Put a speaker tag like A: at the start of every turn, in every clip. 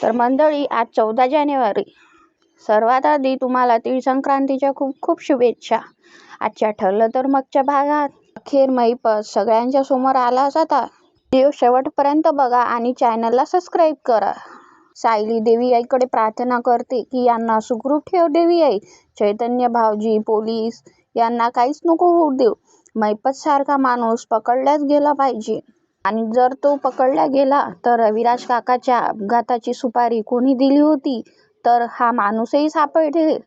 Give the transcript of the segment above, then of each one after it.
A: तर मंडळी, आज 14 जानेवारी. सर्वात आधी तुम्हाला तीळ संक्रांतीच्या खूप खूप शुभेच्छा. आजच्या ठरलं तर मगच्या भागात अखेर मैपत सगळ्यांच्या समोर आलाच आता. व्हिडिओ शेवटपर्यंत बघा आणि चॅनलला सबस्क्राईब करा. सायली देवी आईकडे प्रार्थना करते की यांना सुखरूप ठेव देवी आई. चैतन्य भाऊजी, पोलीस यांना काहीच नको होऊ देऊ. मैपत सारखा माणूस पकडल्याच गेला पाहिजे. आणि जर तो पकडला गेला तर रविराज काकाच्या अपघाताची सुपारी कोणी दिली होती तर हा माणूसही सापडेल.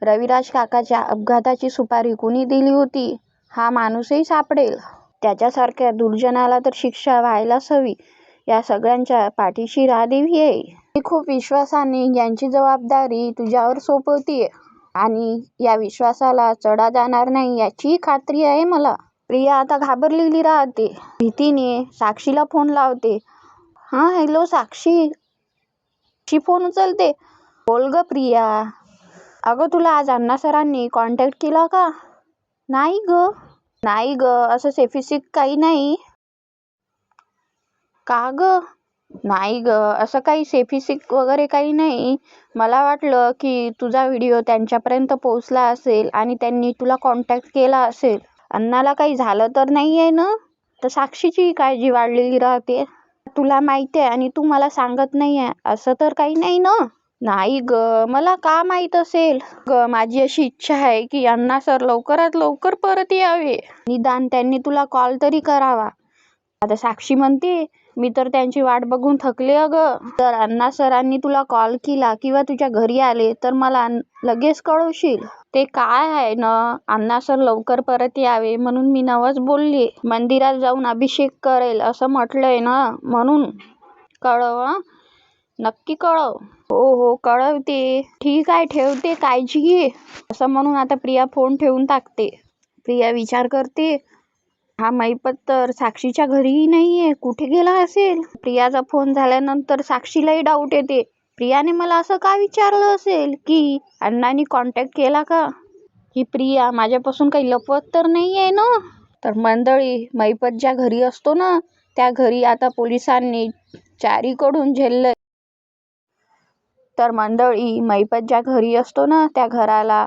A: रविराज काकाच्या अपघाताची सुपारी कोणी दिली होती हा माणूसही सापडेल. त्याच्यासारख्या दुर्जनाला तर शिक्षा व्हायलाच हवी. या सगळ्यांच्या पाठीशी राहा देवी आहे. मी खूप विश्वासाने यांची जबाबदारी तुझ्यावर सोपवतीये आणि या विश्वासाला चढा जाणार नाही याची खात्री आहे मला. प्रिया आता घाबरलेली राहते. भीतीने साक्षीला फोन लावते. हॅलो साक्षी. फोन उचलते. बोल ग प्रिया. अगं तुला आज अण्णा सरांनी कॉन्टॅक्ट केला का? नाही ग असं स्पेसिफिक काही नाही. का ग? नाही ग असं काही स्पेसिफिक वगैरे काही नाही. मला वाटलं की तुझा व्हिडिओ त्यांच्यापर्यंत पोहोचला असेल आणि त्यांनी तुला कॉन्टॅक्ट केला असेल. अण्णाला काही झालं तर नाही आहे ना? तर साक्षीची काळजी वाढलेली राहते. तुला माहिती आहे आणि तू मला सांगत नाही आहे असं तर काही नाही ना? नाही ग, मला का माहित असेल ग. माझी अशी इच्छा आहे की अण्णा सर लवकरात लवकर परत यावे. निदान त्यांनी तुला कॉल तरी करावा. आता साक्षी म्हणते मी तर त्यांची वाट बघून थकले अगं. जर अण्णा सरांनी तुला कॉल केला किंवा तुझ्या घरी आले तर मला लगेच कळवशील. ते काय आहे ना, अण्णा सर लवकर परत यावे म्हणून मी नवस बोलले. मंदिरात जाऊन अभिषेक करेल असं म्हटलंय ना, म्हणून कळव. नक्की कळव. हो कळवते. ठीक आहे, ठेवते, काळजी घे. असं म्हणून आता प्रिया फोन ठेवून टाकते. प्रिया विचार करते, हा मैपत तर साक्षीच्या घरीही नाहीये. कुठे गेला असेल? प्रियाचा फोन झाल्यानंतर साक्षीलाही डाऊट येते. प्रियाने मला असं का विचारलं असेल की अण्णांनी कॉन्टॅक्ट केला का? ही प्रिया माझ्यापासून काही लपवत तर नाही आहे ना? तर मंडळी, मैपत ज्या घरी असतो ना त्या घरी आता पोलिसांनी चारीकडून झेललंय. तर मंडळी, मैपत ज्या घरी असतो ना त्या घराला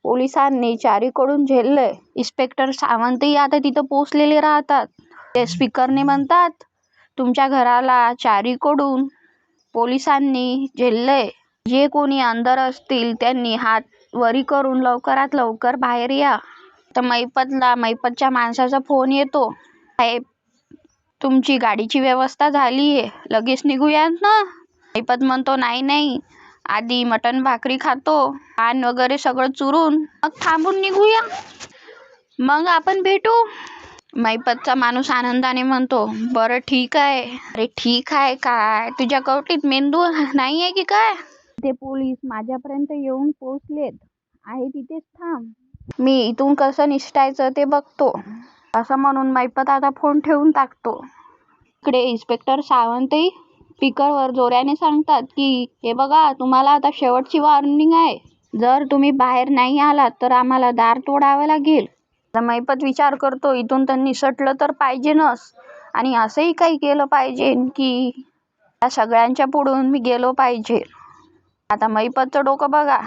A: पोलिसांनी चारीकडून झेललंय. इन्स्पेक्टर सावंतही आता तिथं पोहोचलेले राहतात. ते स्पीकरने म्हणतात, तुमच्या घराला चारीकडून पोलिसांनी झेललंय. जे कोणी अंदर असतील त्यांनी हात वरी करून लवकरात लवकर बाहेर या. तर मैपतच्या माणसाचा फोन येतो. साहेब, तुमची गाडीची व्यवस्था झालीये, लगेच निघूयात ना? मैपत म्हणतो नाही, आधी मटण भाकरी खातो, पान वगैरे सगळं चुरून मग थांबून निघूया, मग आपण भेटू. मैपतचा माणूस आनंदाने म्हणतो, बरं ठीक आहे. अरे ठीक आहे काय, तुझ्या कवटीत मेंदू नाही आहे की काय? ते पोलीस माझ्यापर्यंत येऊन पोहोचलेत आहे, तिथेच थांब, मी इथून कसं निसटायचं ते बघतो. असं म्हणून मैपत आता फोन ठेवून टाकतो. इकडे इन्स्पेक्टर सावंतही स्पीकरवर जोराने सांगतात की हे बघा, तुम्हाला आता शेवटची वॉर्निंग आहे. जर तुम्ही बाहेर नाही आलात तर आम्हाला दार तोडावं लागेल. मैपत विचार करतो, इथून तर निसटलं तर पाहिजेनच आणि असंही काही केलं पाहिजे की या सगळ्यांच्या पुढून मी गेलो पाहिजे. आता मैपतचं डोकं बघा.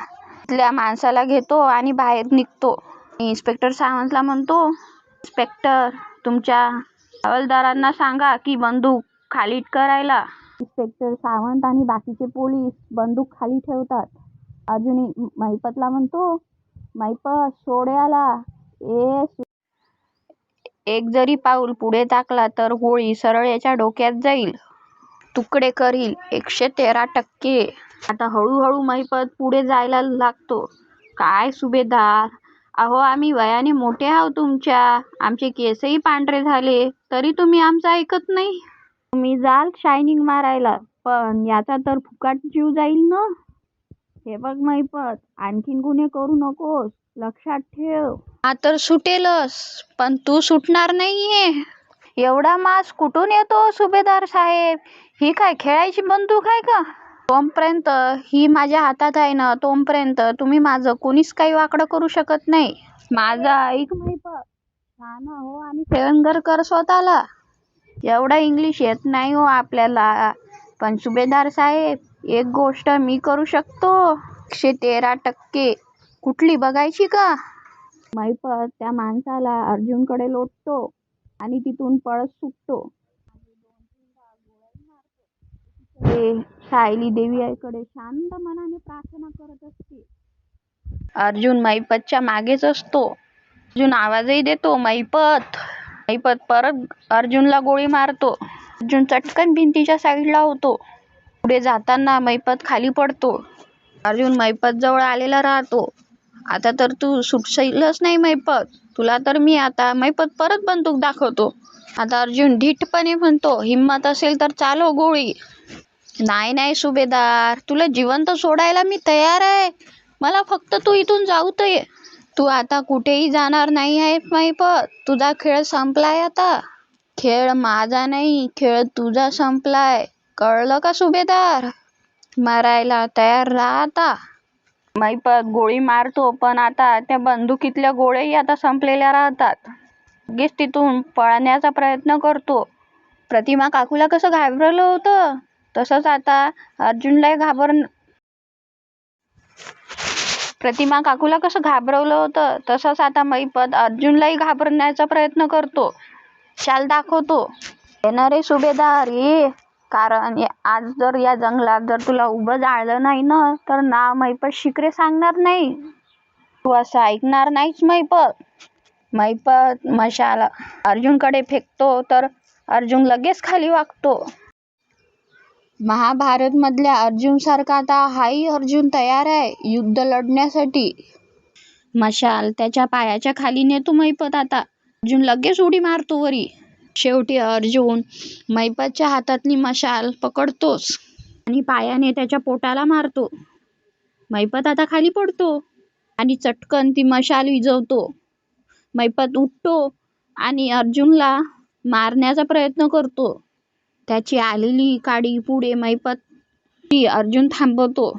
A: इथल्या माणसाला घेतो आणि बाहेर निघतो. इन्स्पेक्टर सावंतला म्हणतो, इन्स्पेक्टर, तुमच्या हवालदारांना सांगा की बंदूक खाली करायला. इन्स्पेक्टर सावंत आणि बाकीचे पोलीस बंदूक खाली ठेवतात. अजूनही मैपतला म्हणतो, मैपत सोड याला. एक जरी पाऊल पुढे टाकला तर गोळी सरळ याच्या डोक्यात जाईल. तुकडे करील 113%. आता हळूहळू मैपत पुढे जायला लागतो. काय सुभेदार, अहो आम्ही वयाने मोठे आहोत तुमच्या, आमचे केसही पांढरे झाले तरी तुम्ही आमचं ऐकत नाही. तुम्ही जाल शायनिंग मारायला, पण याचा तर फुकाट जीव जाईल ना. हे बघ मैपत, आणखीन गुन्हे करू नकोस, लक्षात ठेव. हा तर सुटेलच, पण तू सुटणार नाहीये. एवढा मास कुठून येतो सुभेदार साहेब? ही काय खेळायची बंदूक आहे का? तोपर्यंत ही माझ्या हातात आहे ना, तोपर्यंत तुम्ही माझं कोणीच काही वाकडं करू शकत नाही. माझं ऐक मैपत, छान हो आणि सेवनगर कर स्वतःला. एवढा इंग्लिश येत नाही हो आपल्याला. पण सुभेदार साहेब, एक गोष्ट मी करू शकतो. 113% कुठली बघायची का? मैपत त्या माणसाला अर्जुनकडे लोटतो आणि तिथून पळत सुटतो. सायली देवी आईकडे शांत मनाने प्रार्थना करत असते. अर्जुन मैपतच्या मागेच असतो. अर्जुन आवाजही देतो, मैपत. मैपत परत अर्जुनला गोळी मारतो. अर्जुन चटकन भिंतीच्या साईडला होतो. पुढे जाताना मैपत खाली पडतो. अर्जुन मैपत जवळ आलेला राहतो. आता तर तू सुटशीलच नाही मैपत. तुला तर मी आता मैपत परत बंदूक दाखवतो. आता अर्जुन धीटपणे म्हणतो, हिम्मत असेल तर चालव गोळी. नाही नाही सुभेदार, तुला जिवंत सोडायला मी तयार आहे. मला फक्त तू इथून जाऊ तर ये. तू आता कुठेही जाणार नाही आहे मैपत. तुझा खेळ संपलाय आता. खेळ माझा नाही, खेळ तुझा संपलाय. कळलं का सुभेदार? मारायला तयार राहा आता. मैपत गोळी मारतो, पण आता त्या बंदुकीतल्या गोळ्याही आता संपलेल्या राहतात. लगेच तिथून पळण्याचा प्रयत्न करतो. प्रतिमा काकूला कसं घाबरलं होतं, तसंच आता अर्जुनलाही प्रतिमा काकूला कसं घाबरवलं होतं, तसंच आता मैपत अर्जुनलाही घाबरण्याचा प्रयत्न करतो. शाल दाखवतो. येणार रे सुभेदार ये. कारण आज जर या जंगलात जर तुला उभं जाळलं नाही ना, तर ना मैपत शिकरे सांगणार नाही. तू असं ऐकणार नाहीच मैपत. मैपत मशाल अर्जुनकडे फेकतो तर अर्जुन लगेच खाली वाकतो. महाभारत मधल्या अर्जुन सारखा आता हाही अर्जुन तयार आहे युद्ध लढण्यासाठी. मशाल त्याच्या पायाच्या खाली नेतो मैपत. आता अर्जुन लगेच उडी मारतो वरी. शेवटी अर्जुन मैपतच्या हातातली मशाल पकडतोच आणि पायाने त्याच्या पोटाला मारतो. मैपत आता खाली पडतो आणि चटकन ती मशाल विझवतो. मैपत उठतो आणि अर्जुनला मारण्याचा प्रयत्न करतो. त्याची आलेली काडी पुढे मैपत अर्जुन थांबवतो.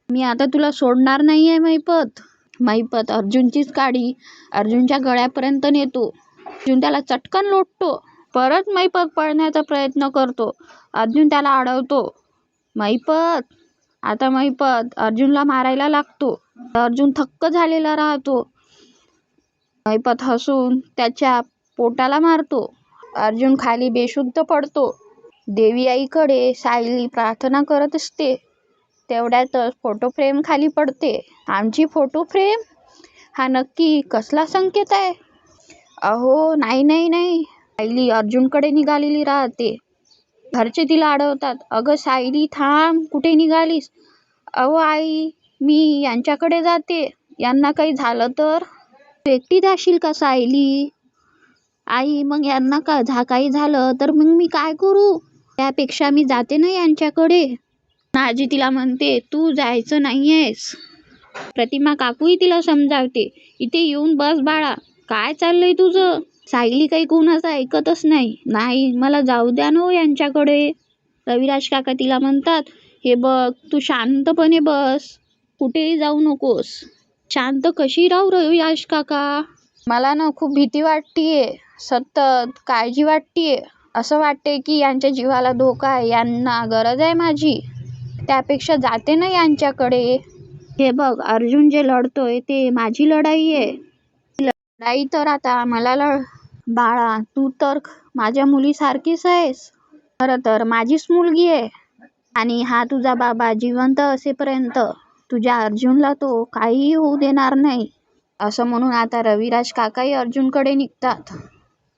A: मी आता तुला सोडणार नाहीये मैपत. मैपत अर्जुनचीच काडी अर्जुनच्या गळ्यापर्यंत नेतो. अर्जुन त्याला चटकन लोटतो. परत मैपत पळण्याचा प्रयत्न करतो. अर्जुन त्याला अडवतो. मैपत आता मैपत अर्जुनला मारायला लागतो. अर्जुन थक्क झालेला राहतो. मैपत हसून त्याच्या पोटाला मारतो. अर्जुन खाली बेशुद्ध पडतो. देवी आईकडे सायली प्रार्थना करत असते. तेवढ्यातच फोटो फ्रेम खाली पडते. आमची फोटो फ्रेम? हा नक्की कसला संकेत आहे? अहो नाही नाही नाही. सायली अर्जुनकडे निघालेली राहते. घरचे तिला अडवतात. अगं सायली थांब, कुठे निघालीस? अहो आई, मी यांच्याकडे जाते. यांना काही झालं तर? तू एकटी जाशील का सायली? आई मग यांना काही झालं तर मग मी काय करू? त्यापेक्षा मी जाते ना यांच्याकडे. आजी तिला म्हणते, तू जायचं नाहीयेस. प्रतिमा काकूही तिला समजावते. इथे येऊन बस बाळा, काय चाललंय तुझं? सायली काही कोणाचं ऐकतच नाही. नाही मला जाऊ द्या ना यांच्याकडे. रविराज काका तिला म्हणतात, हे बघ तू शांतपणे बस, कुठेही जाऊ नकोस. शांत कशी राहू रविराज काका? मला ना खूप भीती वाटतीये, सतत काळजी वाटतीये. असं वाटते की यांच्या जीवाला धोका आहे, यांना गरज आहे माझी. त्यापेक्षा जाते ना यांच्याकडे. हे बघ अर्जुन जे लढतोय ते माझी लढाई आहे. लढाई तर आता मला बाळा, तू तर माझ्या मुलीसारखीच आहेस. खरं तर माझीच मुलगी आहे. आणि हा तुझा बाबा जिवंत असेपर्यंत तुझ्या अर्जुनला तो काहीही होऊ देणार नाही. असं म्हणून आता रविराज काकाही अर्जुनकडे निघतात.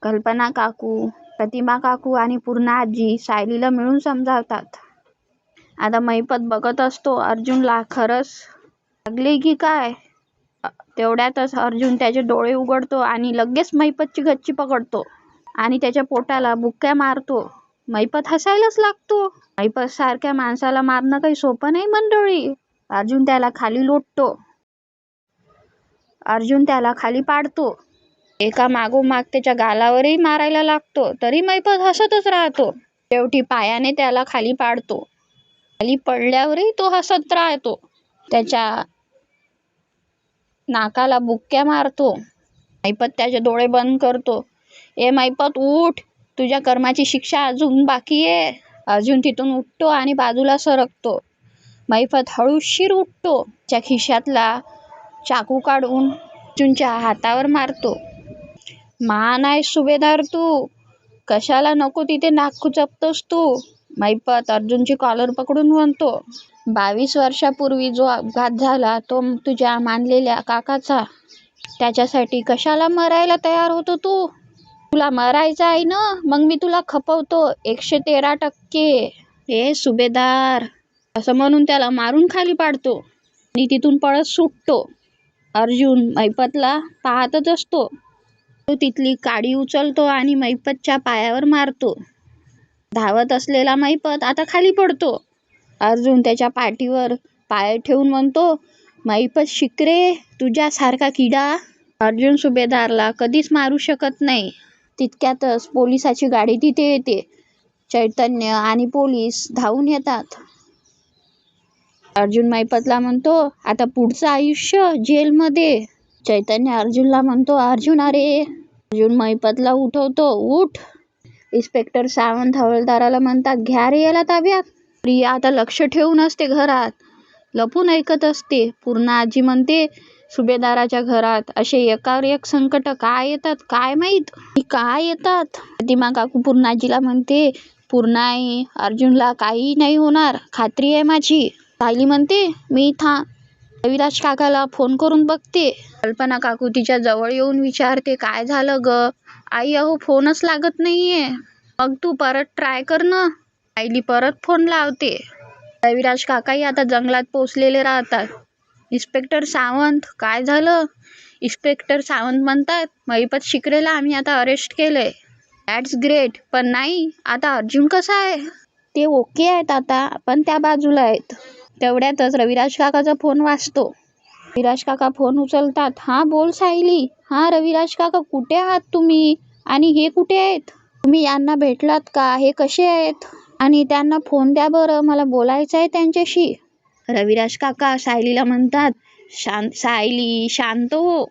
A: कल्पना काकू, प्रतिमा काकू आणि पूर्णा आजी सायलीला मिळून समजावतात. आता मैपत बघत असतो अर्जुनला खरंच लागले की काय. तेवढ्यातच अर्जुन त्याचे डोळे उघडतो आणि लगेच मैपतची गच्ची पकडतो आणि त्याच्या पोटाला बुक्क्या मारतो. मैपत हसायलाच लागतो. मैपत सारख्या माणसाला मारणं काही सोपं नाही मंडळी. अर्जुन त्याला खाली लोटतो. अर्जुन त्याला खाली पाडतो. एका मागोमाग त्याच्या गालावरही मारायला लागतो, तरी मैपत हसतच राहतो. शेवटी पायाने त्याला खाली पाडतो. खाली पडल्यावरही तो हसत राहतो. त्याच्या नाकाला बुक्क्या मारतो. मैपत त्याचे डोळे बंद करतो. ए मैपत उठ, तुझ्या कर्माची शिक्षा अजून बाकी आहे. अर्जुन तिथून उठतो आणि बाजूला सरकतो. मैफत हळूशीर उठतो, त्या खिशातला चाकू काढून अर्जुनच्या हातावर मारतो. महान आहे सुभेदार तू, कशाला नको तिथे नाक खुचपतोस तू? मैफत अर्जुनची कॉलर पकडून म्हणतो. 22 वर्षापूर्वी जो अपघात झाला तो तुझ्या मानलेल्या काकाचा, त्याच्यासाठी कशाला मरायला तयार होतो तू? तुला मरायचं आहे ना, मग मी तुला खपवतो 113%. हे सुभेदार, असं म्हणून त्याला मारून खाली पाडतो आणि तिथून पळत सुटतो. अर्जुन मैफतला पाहतच असतो. तो तिथली काडी उचलतो आणि मैफतच्या पायावर मारतो. धावत असलेला मैफत आता खाली पडतो. अर्जुन त्याच्या पाठीवर पाय ठेवून म्हणतो, मैफत शिकरे, तुझ्यासारखा किडा अर्जुन सुभेदारला कधीच मारू शकत नाही. तितक्यातच पोलिसाची गाडी तिथे येते. चैतन्य आणि पोलीस धावून येतात. अर्जुन मैफतला म्हणतो, आता पुढचं आयुष्य जेलमध्ये. चैतन्य अर्जुनला म्हणतो, अर्जुन अरे. अर्जुन मैफतला उठवतो, उठ. इन्स्पेक्टर सावंत हवालदाराला म्हणतात, घ्या रे याला ताब्यात. प्रिया आता लक्ष ठेवून असते घरात, लपून ऐकत असते. पूर्णा आजी म्हणते, सुभेदाराच्या घरात असे एकावर एक संकट काय येतात काय माहीत, काय येतात. प्रतिमा काकू पूर्णाजीला म्हणते, पूर्णाई, अर्जुनला काही नाही होणार, खात्री आहे माझी. सायली म्हणते, मी रविराज काकाला फोन करून बघते. कल्पना काकू तिच्या जवळ येऊन विचारते, काय झालं ग आई? अहो फोनच लागत नाहीये. मग तू परत ट्राय कर ना. सायली परत फोन लावते. रविराज काकाही आता जंगलात पोचलेले राहतात. इन्स्पेक्टर सावंत, काय झालं? इन्स्पेक्टर सावंत म्हणतात, मैफत शिकरेला आम्ही आता अरेस्ट केलंय. That's great. पण नाही, आता अर्जुन कसा आहे? ते ओके आहेत आता, पण त्या बाजूला आहेत. तेवढ्यातच रविराज काकाचा फोन वाजतो. रविराज काका फोन उचलतात. हां बोल सायली. हां रविराज काका, कुठे आहात तुम्ही? आणि हे कुठे आहेत? तुम्ही यांना भेटलात का? हे कसे आहेत? आणि त्यांना फोन द्या बरं, मला बोलायचं आहे त्यांच्याशी. रविराज काका सायलीला म्हणतात, सायली शांत हो.